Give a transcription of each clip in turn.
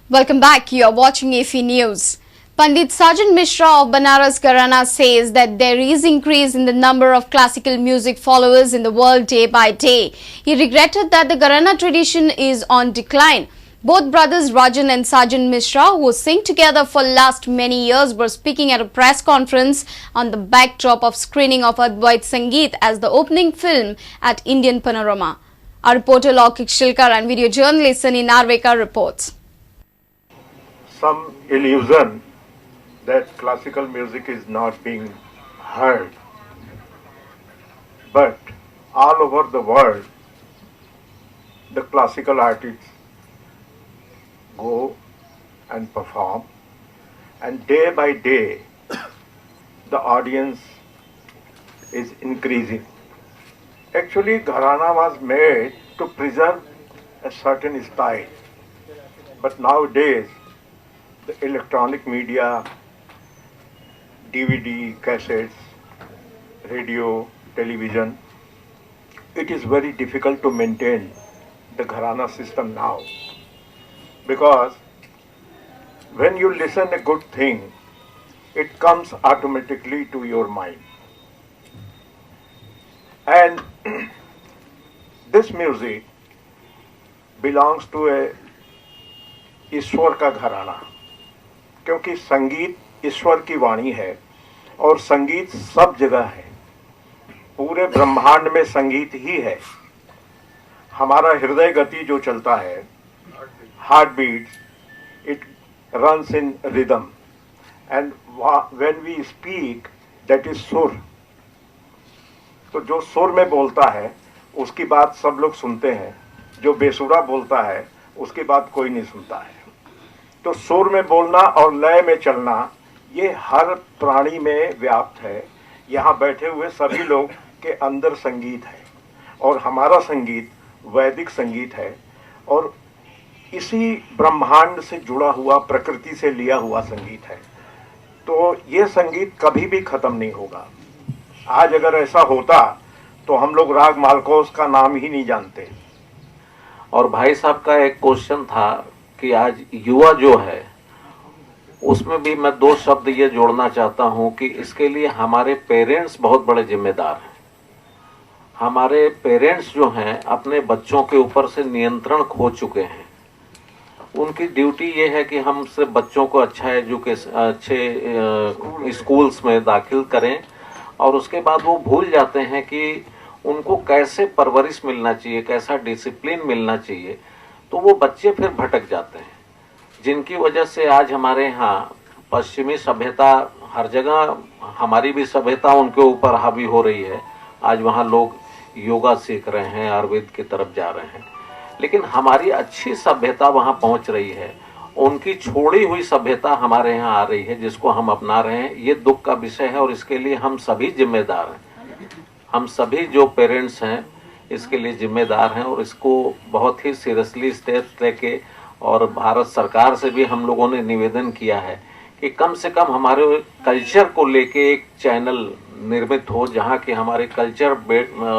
Welcome back. You are watching IffI News. Pandit Sajan Mishra of Banaras Gharana says that there is increase in the number of classical music followers in the world day by day. He regretted that the Gharana tradition is on decline. Both brothers Rajan and Sajan Mishra, who sing together for last many years, were speaking at a press conference on the backdrop of screening of Advait Sangeet as the opening film at Indian Panorama. Our reporter Laukik Shilkar and video journalist Sunny Narvekar reports. Some illusion that classical music is not being heard. But all over the world, the classical artists go and perform, and day by day, the audience is increasing. Actually, Gharana was made to preserve a certain style, but nowadays, the electronic media, DVD, cassettes, radio, television, it is very difficult to maintain the Gharana system now. Because when you listen a good thing, it comes automatically to your mind. And this music belongs to a ईश्वर का घराना, क्योंकि संगीत ईश्वर की वाणी है और संगीत सब जगह है। पूरे ब्रह्मांड में संगीत ही है। हमारा हृदय गति जो चलता है, heart beats, it runs in rhythm, and when we speak that is sur. तो जो सुर में बोलता है उसकी बात सब लोग सुनते हैं, जो बेसुरा बोलता है उसकी बात कोई नहीं सुनता है। तो सुर में बोलना और लय में चलना ये हर प्राणी में व्याप्त है। यहाँ बैठे हुए सभी लोग के अंदर संगीत है और हमारा संगीत वैदिक संगीत है और इसी ब्रह्मांड से जुड़ा हुआ, प्रकृति से लिया हुआ संगीत है। तो ये संगीत कभी भी खत्म नहीं होगा। आज अगर ऐसा होता तो हम लोग राग मालकोस का नाम ही नहीं जानते। और भाई साहब का एक क्वेश्चन था कि आज युवा जो है उसमें भी मैं दो शब्द ये जोड़ना चाहता हूं कि इसके लिए हमारे पेरेंट्स बहुत बड़े जिम्मेदार हैं। हमारे पेरेंट्स जो हैं अपने बच्चों के ऊपर से नियंत्रण खो चुके हैं। उनकी ड्यूटी ये है कि हम सिर्फ बच्चों को अच्छे स्कूल्स में दाखिल करें और उसके बाद वो भूल जाते हैं कि उनको कैसे परवरिश मिलना चाहिए, कैसा डिसिप्लिन मिलना चाहिए। तो वो बच्चे फिर भटक जाते हैं, जिनकी वजह से आज हमारे यहाँ पश्चिमी सभ्यता हर जगह, हमारी भी सभ्यता उनके ऊपर हावी हो रही है। आज वहाँ लोग योगा सीख रहे हैं, आयुर्वेद की तरफ जा रहे हैं, लेकिन हमारी अच्छी सभ्यता वहाँ पहुँच रही है। उनकी छोड़ी हुई सभ्यता हमारे यहाँ आ रही है, जिसको हम अपना रहे हैं। ये दुख का विषय है और इसके लिए हम सभी जिम्मेदार हैं। हम सभी जो पेरेंट्स हैं इसके लिए जिम्मेदार हैं और इसको बहुत ही सीरियसली स्टेप्स लेके, और भारत सरकार से भी हम लोगों ने निवेदन किया है कि कम से कम हमारे कल्चर को लेके एक चैनल निर्मित हो जहां कि हमारे कल्चर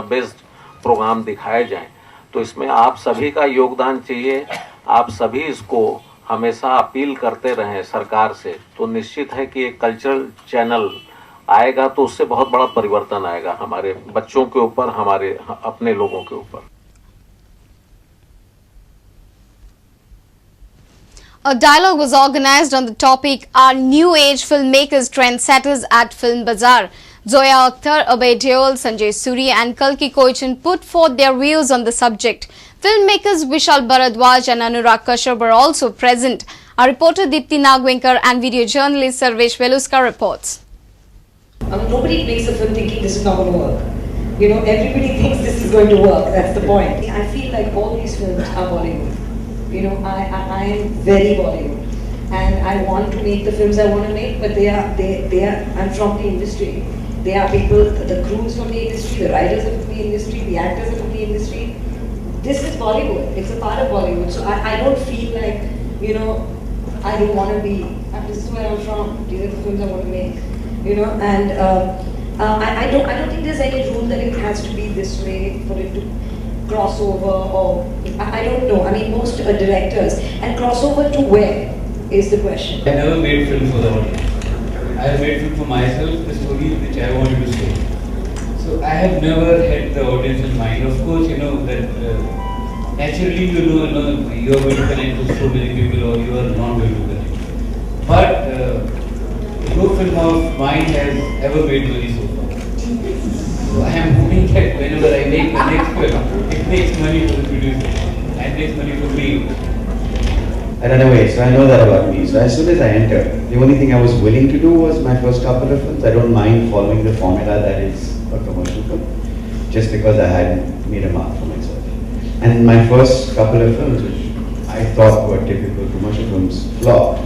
बेस्ड प्रोग्राम दिखाए जाएं। तो इसमें आप सभी का योगदान चाहिए। आप सभी इसको हमेशा अपील करते रहें सरकार से, तो निश्चित है कि एक कल्चरल चैनल आएगा तो उससे बहुत बड़ा परिवर्तन आएगा हमारे बच्चों के ऊपर, हमारे अपने लोगों के ऊपर। A dialogue was organized on the topic Are New Age Filmmakers Trendsetters at Film Bazaar? Zoya Akhtar, Abhay Deol, Sanjay Suri and Kalki Koichan put forth their views on the subject. Filmmakers Vishal Bharadwaj and Anurag Kashyap were also present. Our reporter Deepthi Nagvenkar and video journalist Sarvesh Veluska reports. Nobody makes a film thinking this is not going to work. You know, everybody thinks this is going to work. That's the point. I feel like all these films are Bollywood. You know, I am very Bollywood, and I want to make the films I want to make. But they are. I'm from the industry. They are people. The crew is from the industry. The writers are from the industry. The actors are from the industry. This is Bollywood. It's a part of Bollywood. So I don't feel like, you know, I don't want to be. This is where I'm from. These are the films I want to make. You know, and I don't think there's any rule that it has to be this way for it to crossover or I don't know. I mean, most directors. And crossover to where is the question. I never made film for the audience. I have made film for myself, the stories which I wanted to say. So I have never had the audience in mind. Of course, you know that naturally you know you are going to connect with so many people or you are not going to connect. But no film of mine has ever made money so far. So I am hoping that whenever I make the next film, it makes money for the producer and makes money for me. I run away, so I know that about me. So as soon as I entered, the only thing I was willing to do was my first couple of films. I don't mind following the formula that is a commercial film, just because I had made a mark for myself. And my first couple of films, which I thought were typical commercial films, flopped.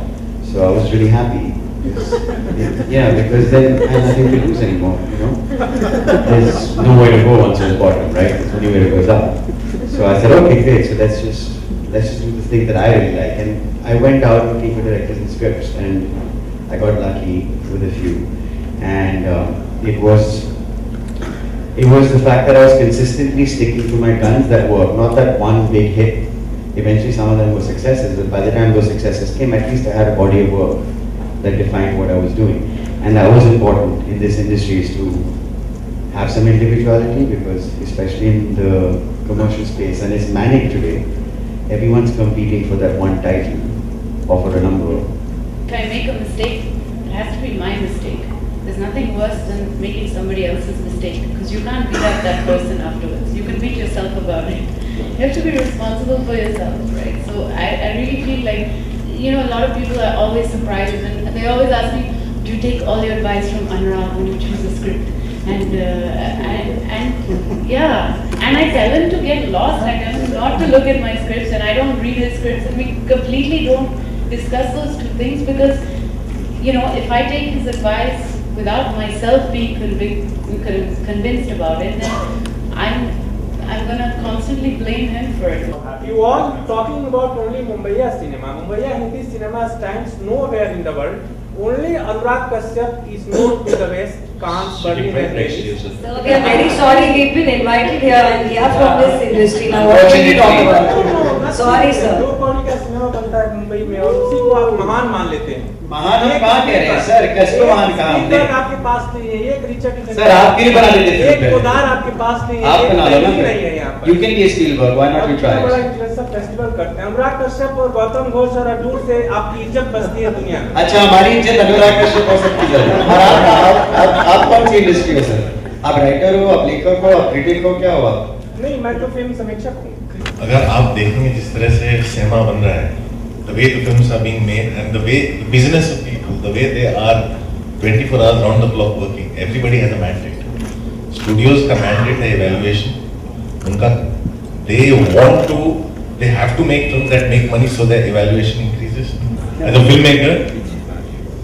So I was really happy. Because then I had nothing to lose anymore, you know. There's nowhere to go once you're bottom, right? There's only way to go is up. So I said, okay, great, so let's just do the thing that I really like. And I went out looking for directors and scripts, and I got lucky with a few. And it was the fact that I was consistently sticking to my guns that worked, not that one big hit. Eventually some of them were successes, but by the time those successes came, at least I had a body of work that defined what I was doing. And that was important in this industry, is to have some individuality, because especially in the commercial space, and it's manic today, everyone's competing for that one title or for a number. If I make a mistake, it has to be my mistake. There's nothing worse than making somebody else's mistake, because you can't beat up that person afterwards. You can beat yourself about it. You have to be responsible for yourself, right? So I really feel like, you know, a lot of people are always surprised, and they always ask me, do you take all your advice from Anurag when you choose a script? And I tell him to get lost. I tell him not to look at my scripts, and I don't read his scripts, and we completely don't discuss those two things, because, you know, if I take his advice without myself being convinced about it, then I'm gonna constantly blame him for it. You all talking about only Mumbaiya cinema. Mumbaiya Hindi cinema stands nowhere in the world. Only Anurag Kashyap is known to the West, Cannes, Berlin and Paris. So we are very sorry, we've been invited here and we are from this industry. Now what can we talk about? Sorry sir. दो कौड़ी का cinema बनता है मुंबई में और उसी को आप महान मान लेते हैं। महान हम कहाँ कह रहे हैं सर, किसको महान कहा हमने? एक आपके पास नहीं है, एक रिचर्ड सर आप क्यों बना देते हैं? एक उदार आपके पास नहीं है, आप बना लो ना नहीं है यहाँ पर। You can be a Spielberg, why not you try? बड़ा इंटरेस्टिंग फेस्टिवल करते हैं। अनुराग कश्यप और गौतम घोष और अडूर से आपकी इज्जत बचती है दुनिया में। अच्छा हमारी इज्जत अनुराग कश्यप और सबकी इज्जत। और आप कौन सी इंडस्ट्री हो सर? आप राइटर हो, आप लेखक हो, आप क्रिटिक हो, क्या हो आप? नहीं, मैं तो फिल्म समीक्षक हूँ। अगर आप देखेंगे जिस तरह से सिनेमा बन रहा है, the way the films are being made and the way the business of people, the way they are 24 hours round the clock working, everybody has a mandate. Studios का mandate है evaluation. उनका they have to make films that make money so their evaluation increases. As a filmmaker,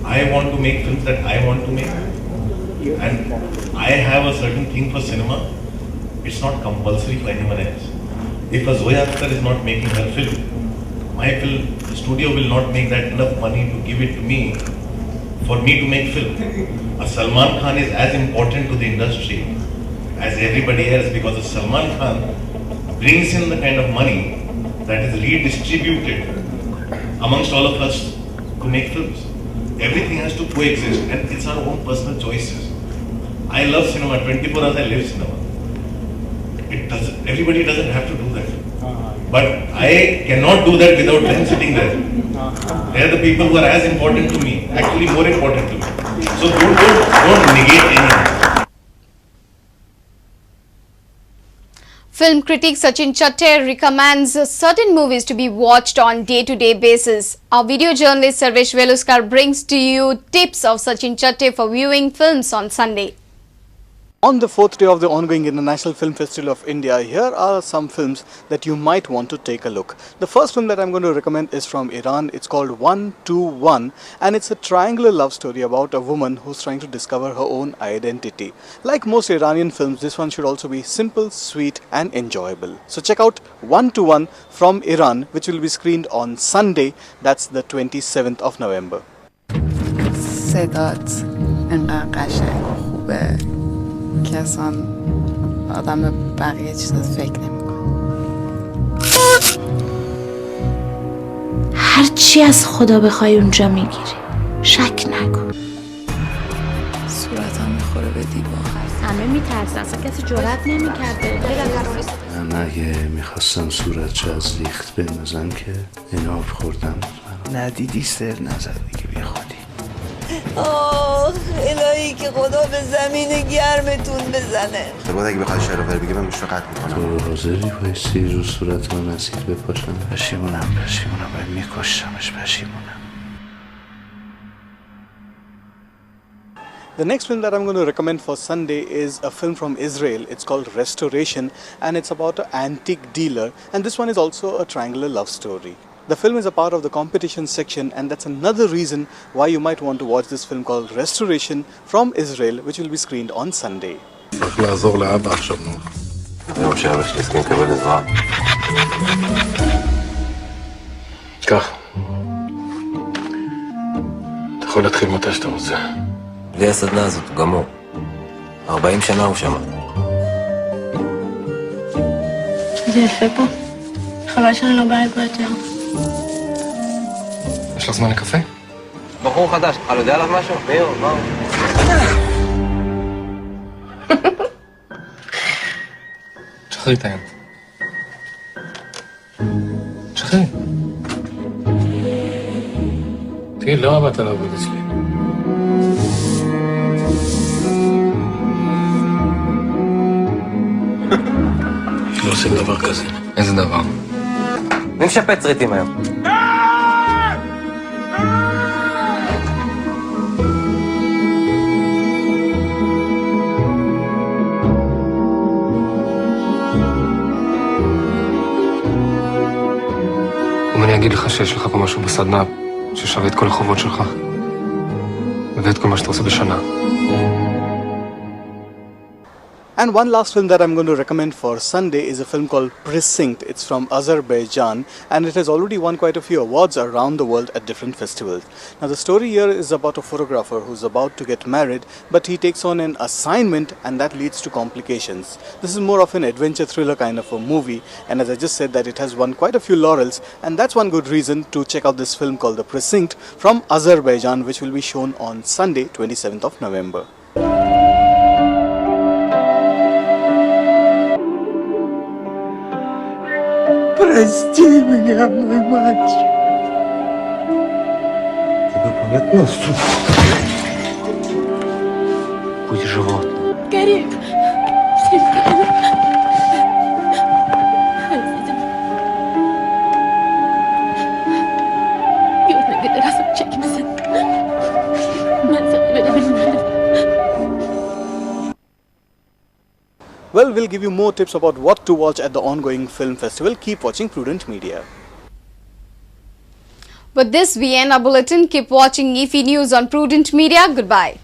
I want to make films that I want to make, and I have a certain thing for cinema. It's not compulsory for anyone else. If a Zoya Akhtar is not making her film, my film, the studio will not make that enough money to give it to me for me to make film. A Salman Khan is as important to the industry as everybody else, because a Salman Khan brings in the kind of money that is redistributed amongst all of us to make films. Everything has to coexist, and it's our own personal choices. I love cinema, 24 hours I live cinema. Everybody doesn't have to do that. But I cannot do that without them sitting there. They are the people who are as important to me, actually more important to me. So don't negate anything. Film critic Sachin Chatte recommends certain movies to be watched on day-to-day basis. Our video journalist Sarvesh Veluskar brings to you tips of Sachin Chatte for viewing films on Sunday. On the fourth day of the ongoing International Film Festival of India, here are some films that you might want to take a look. The first film that I'm going to recommend is from Iran. It's called 121, and it's a triangular love story about a woman who's trying to discover her own identity. Like most Iranian films, this one should also be simple, sweet and enjoyable. So check out 121 from Iran, which will be screened on Sunday, that's the 27th of November. صدات انقدر قشنگ و خوبه که اصلا آدم به بقیه چیزا فکر نمیکنه. هرچی از خدا بخوای اونجا میگیری. شک نکن. صورتم میخوره به دیوار. همه میترسن، اصلا کسی جرئت نمیکرد. من اگه میخواستم صورتشو از ریخت بندازم که ایناب خوردم. ندیدی سر نزد دیگه بی خودی. آه الهی که خدا به زمین گرمتون بزنه. خب اگه بخواد شرافر بگه من میشه قطع میکنم. تو حاضری بایستی رو صورت من مسیر بپاشم؟ پشیمونم باید میکشتمش. پشیمونم. The next film that I'm going to recommend for Sunday is a film from Israel. It's called Restoration, and it's about an antique dealer, and this one is also a triangular love story. The film is a part of the competition section, and that's another reason why you might want to watch this film called Restoration from Israel, which will be screened on Sunday. צריך לעזור לאבא עכשיו נו. היום שאבא שלי הסכים לקבל עזרה. קח. אתה יכול להתחיל מתי שאתה רוצה. בלי הסדנה הזאת, הוא גמור. 40 שנה הוא שמה. זה יפה פה. חבל שאני לא באה פה יותר. יש לך זמן לקפה? בחור חדש, אתה יודע עליו משהו? מאיר, מה? שחררי את היד. שחררי. תגיד, למה באת לעבוד אצלי? לא עושים דבר כזה. איזה דבר? מי משפץ ריטים היום? אם אני אגיד לך שיש לך פה משהו בסדנה ששווה את כל החובות שלך ואת כל מה שאתה עושה בשנה. And one last film that I'm going to recommend for Sunday is a film called Prudent. It's from Azerbaijan, and it has already won quite a few awards around the world at different festivals. Now the story here is about a photographer who's about to get married, but he takes on an assignment and that leads to complications. This is more of an adventure thriller kind of a movie, and as I just said that it has won quite a few laurels, and that's one good reason to check out this film called The Prudent from Azerbaijan, which will be shown on Sunday, 27th of November. Прости меня, мой мальчик. Тебе понятно, сука? Будь животным. قريب. يقول لك دراسة بشكل مسن. ما سوي بالمعنى. Well, we'll give you more tips about what to watch at the ongoing film festival. Keep watching Prudent Media. With this, we end our bulletin. Keep watching IffI News on Prudent Media. Goodbye.